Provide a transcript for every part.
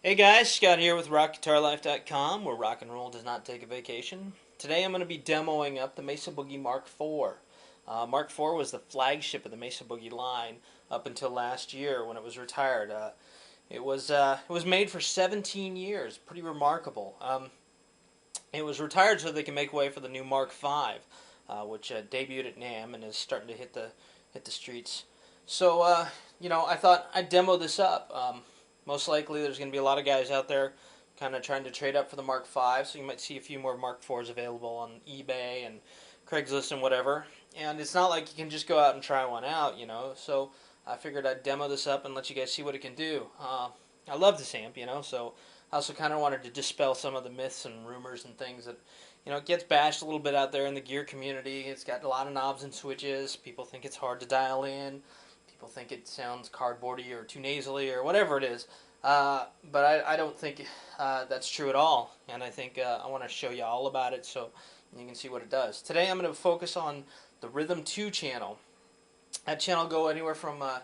Hey guys, Scott here with RockGuitarLife.com, where rock and roll does not take a vacation. Today I'm going to be demoing up the Mesa Boogie Mark IV. Mark IV was the flagship of the Mesa Boogie line up until last year when it was retired. It was made for 17 years, pretty remarkable. It was retired so they can make way for the new Mark V, which debuted at NAMM and is starting to hit the streets. So I thought I'd demo this up. Most likely there's going to be a lot of guys out there kind of trying to trade up for the Mark V, so you might see a few more Mark IVs available on eBay and Craigslist and whatever. And it's not like you can just go out and try one out, so I figured I'd demo this up and let you guys see what it can do. I love this amp, so I also kind of wanted to dispel some of the myths and rumors and things that, it gets bashed a little bit out there in the gear community. It's got a lot of knobs and switches. People think it's hard to dial in. People think it sounds cardboardy or too nasally or whatever it is. But I don't think that's true at all. And I think I want to show you all about it so you can see what it does. Today I'm going to focus on the Rhythm 2 channel. That channel will go anywhere from a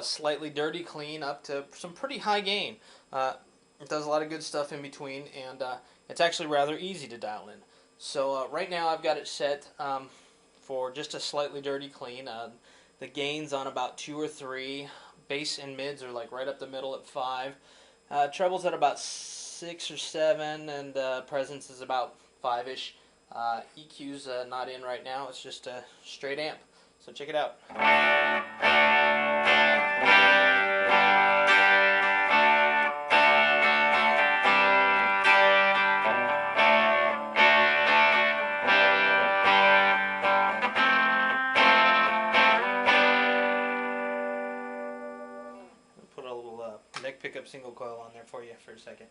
slightly dirty clean up to some pretty high gain. It does a lot of good stuff in between, and it's actually rather easy to dial in. So right now I've got it set for just a slightly dirty clean. The gain's on about 2 or 3. Bass and mids are like right up the middle at 5. Treble's at about 6 or 7, and presence is about 5-ish. EQ's not in right now. It's just a straight amp. So check it out. Put a little neck pickup single coil on there for you for a second.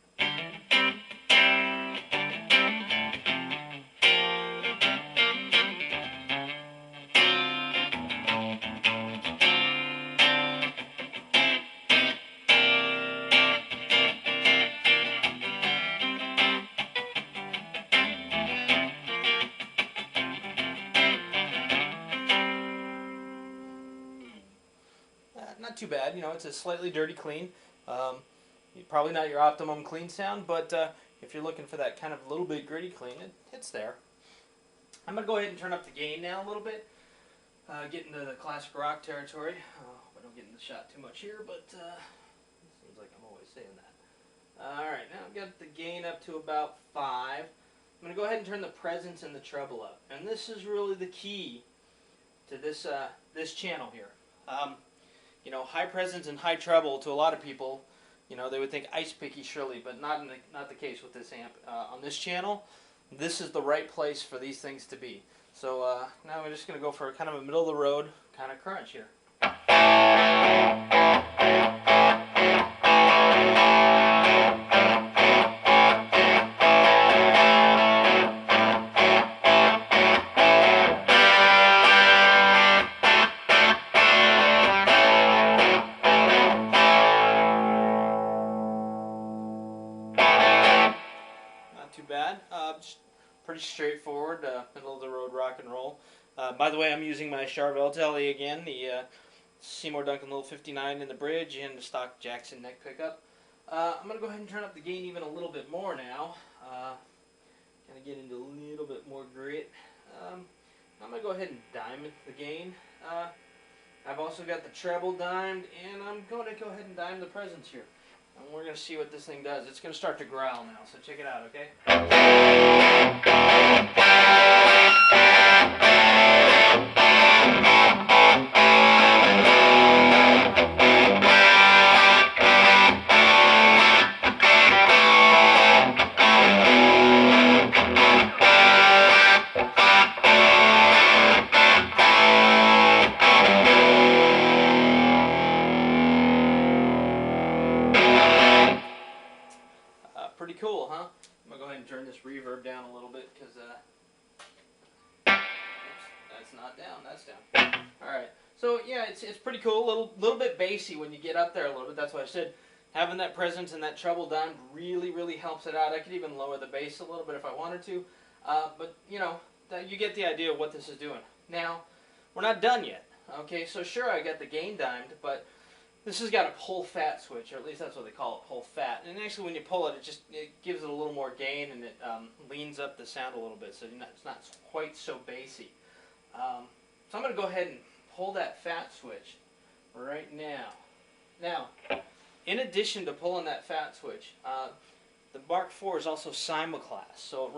Not too bad, it's a slightly dirty clean. Probably not your optimum clean sound, but if you're looking for that kind of little bit gritty clean, it's there. I'm going to go ahead and turn up the gain now a little bit, get into the classic rock territory. I don't get in the shot too much here, but it seems like I'm always saying that. Alright, now I've got the gain up to about 5. I'm going to go ahead and turn the presence and the treble up. And this is really the key to this channel here. High presence and high treble to a lot of people, they would think ice picky surely, but not the case with this amp. On this channel, this is the right place for these things to be. So now we're just going to go for kind of a middle of the road kind of crunch here. Too bad. Just pretty straightforward, middle of the road rock and roll. By the way, I'm using my Charvel Telly again, the Seymour Duncan Little 59 in the bridge and the stock Jackson neck pickup. I'm going to go ahead and turn up the gain even a little bit more now. Kind of get into a little bit more grit. I'm going to go ahead and dime the gain. I've also got the treble dimed, and I'm going to go ahead and dime the presence here. And we're going to see what this thing does. It's going to start to growl now, so check it out, okay? Pretty cool, huh? I'm going to go ahead and turn this reverb down a little bit because oops, that's not down, that's down. Alright, so yeah, it's pretty cool, a little bit bassy when you get up there a little bit. That's why I said having that presence and that treble dimed really helps it out. I could even lower the bass a little bit if I wanted to, but you get the idea of what this is doing. Now, we're not done yet. Okay, so sure, I got the gain dimed, but This has got a pull fat switch, or at least that's what they call it, pull fat. And actually, when you pull it, it gives it a little more gain, and it leans up the sound a little bit, so it's not quite so bassy. So I'm going to go ahead and pull that fat switch right now. Now, in addition to pulling that fat switch, the Mark IV is also simulclass, so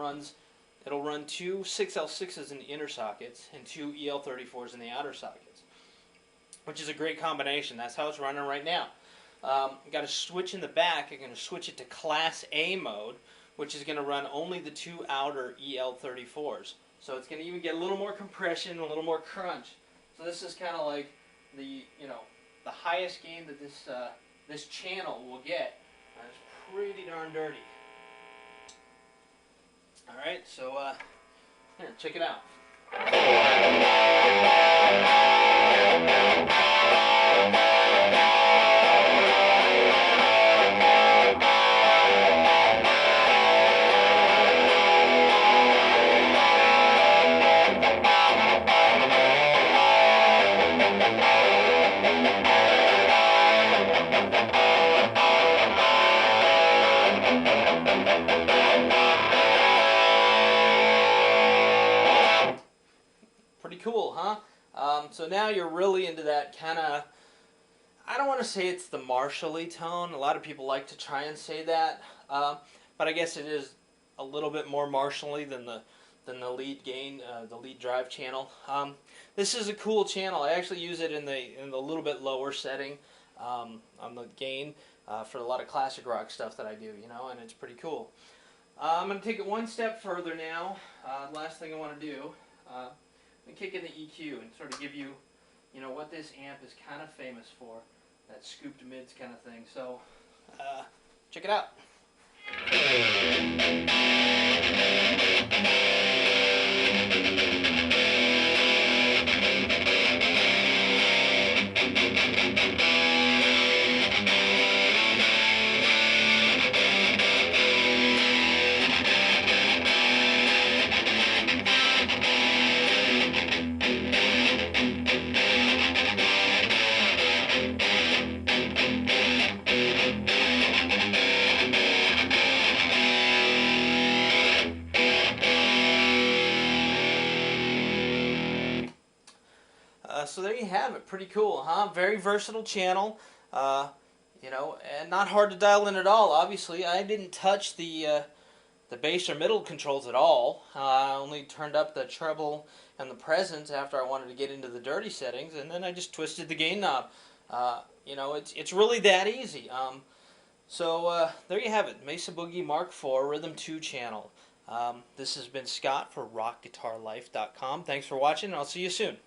it'll run two 6L6s in the inner sockets and two EL34s in the outer sockets, which is a great combination. That's how it's running right now. Got a switch in the back. I'm going to switch it to Class A mode, which is going to run only the two outer EL34s. So it's going to even get a little more compression, a little more crunch. So this is kind of like the highest gain that this channel will get. It's pretty darn dirty. All right, so here, check it out. Pretty cool, huh? So now you're really into that kind of, I don't want to say it's the Marshall-y tone. A lot of people like to try and say that, but I guess it is a little bit more Marshall-y than the lead gain, the lead drive channel. This is a cool channel. I actually use it in the little bit lower setting on the gain for a lot of classic rock stuff that I do, and it's pretty cool. I'm going to take it one step further now. Last thing I want to do. And kick in the EQ and sort of give you, what this amp is kind of famous for, that scooped mids kind of thing. So, check it out. So there you have it. Pretty cool, huh? Very versatile channel, and not hard to dial in at all. Obviously, I didn't touch the bass or middle controls at all. I only turned up the treble and the presence after I wanted to get into the dirty settings, and then I just twisted the gain knob. It's really that easy. So there you have it. Mesa Boogie Mark IV Rhythm 2 channel. This has been Scott for RockGuitarLife.com. Thanks for watching, and I'll see you soon.